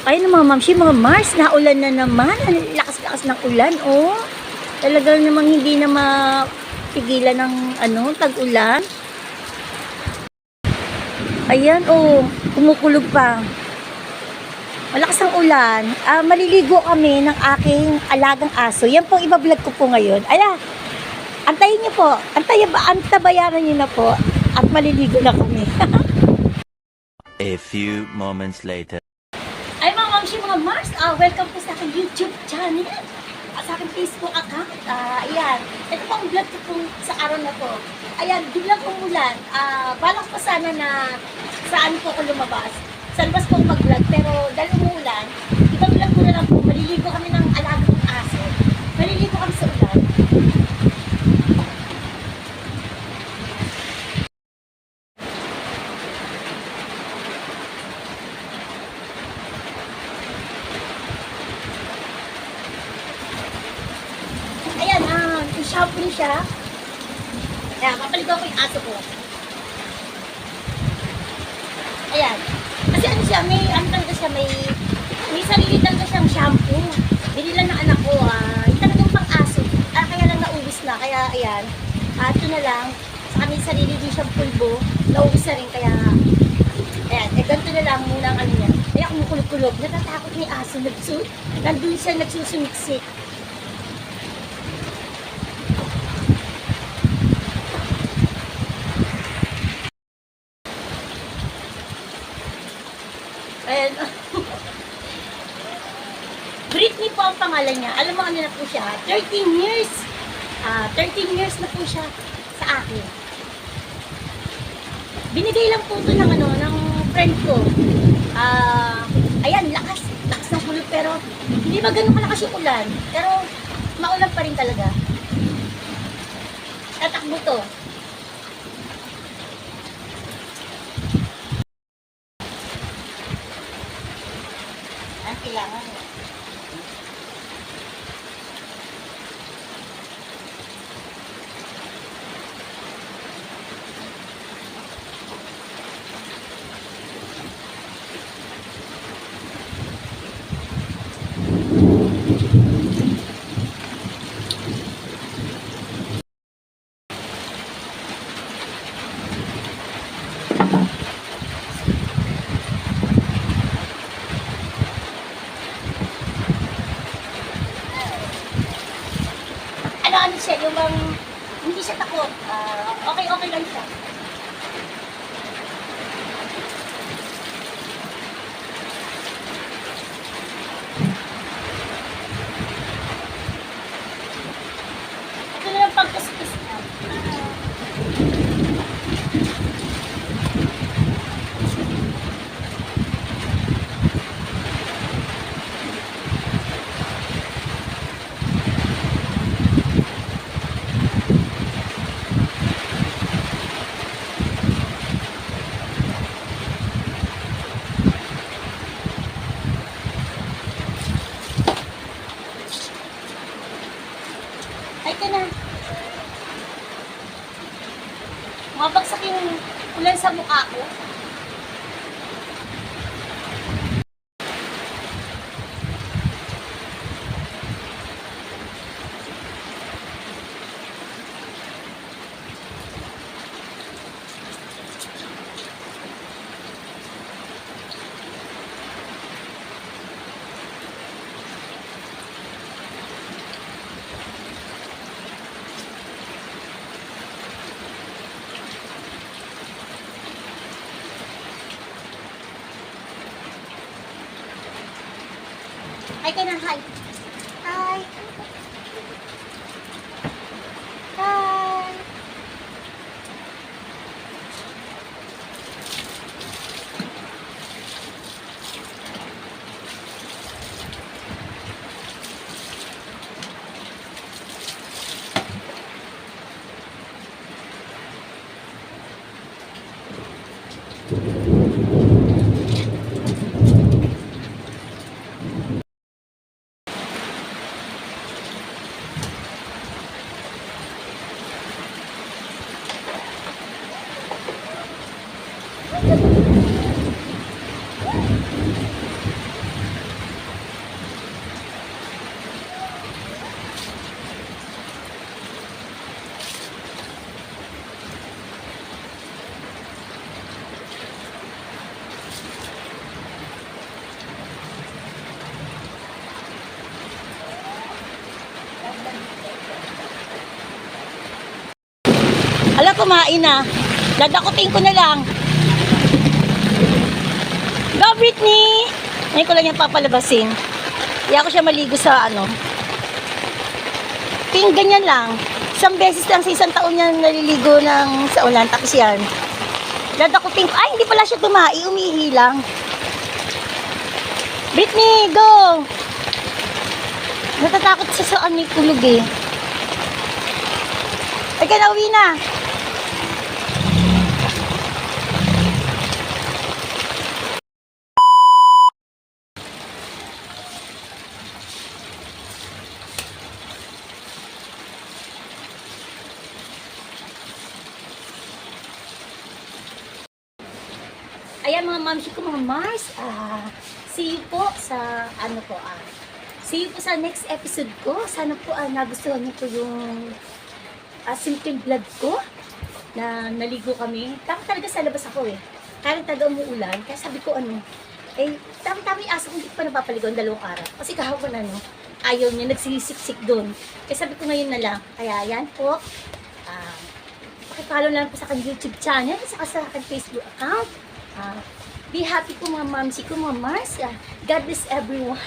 Ayun mga mamshi, mga Mars, naulan na naman. Ang lakas-lakas ng ulan, oh. Talagang namang hindi na mapigilan ng tag-ulan. Ayan, oh, kumukulog pa. Malakas ang ulan. Maliligo kami ng aking alagang aso. Yan po, ibablog ko po ngayon. Ala, antayin niyo po. Antabayaran niyo na po. At maliligo na kami. A few moments later. Ay mga mamshi, mga Mars, welcome po sa aking YouTube channel. At sa aking Facebook account. Ayan, ito po ang vlog ko po sa araw na to. Ayan, biglang umulan. Balak pa sana na saan po ako lumabas. Sa labas po mag-vlog, pero dahil umulan, ibang vlog ko na lang po. Maliligo kami ng alagang aso. Maliligo kami sa ulan. Ayan, i-shampoo siya. Ayan, papaligaw ko yung aso ko. Ayan. Kasi ano siya, may sarili talaga siyang shampoo. Binila ng anak ko, yung talagang pang-aso. Kaya lang naubos na. Kaya, ayan. Ito na lang. Saka may sarili din siyang pulbo. Naubos na rin, kaya, ayan. Ganito na lang muna ang ano niya. Kaya kumukulog-kulog. Natatakot ni aso. Nandun siya nagsusumiksik. Ayan. Britney po ang pangalan niya. Alam mo ano na po siya? 13 years. 13 years na po siya sa akin. Binigay lang po ito ng friend ko. Ayan, lakas ng kulog, pero hindi ba ganun kalakas yung ulan? Pero maulan pa rin talaga. Tatakbo to. Kailangan. Ano siya, yung bang hindi siya takot. Okay lang siya. Ito na lang pagkaspis na. Ay, ito na. Mabagsak yung ulan sa mukha ko. Ay, ka na, hi. Hi. Hi. na kumain na. Dadakutin ko na lang. Go, Britney! Ngayon ko lang yung papalabasin. Kaya ko siya maligo sa ano. Ganyan lang. Isang beses lang sa isang taon niya naliligo ng sa ulan. Tapos yan. Dadakutin ko. Ay, hindi pala siya tumai. Umihi lang. Britney, go! Natatakot siya sa ano kulog eh. Ay, ka na, uwi na. Ayan mga mamsi ko, mga Mars. See you po sa ano po. See you po sa next episode ko. Sana po nagustuhan niyo po yung simple vlog ko na naligo kami. Tapos talaga sa labas ako eh. Kaya talaga umuulan. Kaya sabi ko tama-tama yung aso ko, hindi ko pa napapaligo ang 2 araw. Kasi kahapon ayaw niya, nagsisiksik doon. Kaya sabi ko ngayon na lang. Kaya yan po. Pakipollow lang po sa aking YouTube channel, saka sa aking Facebook account. Be happy po mga mamsi ko, mga Mars. God bless everyone.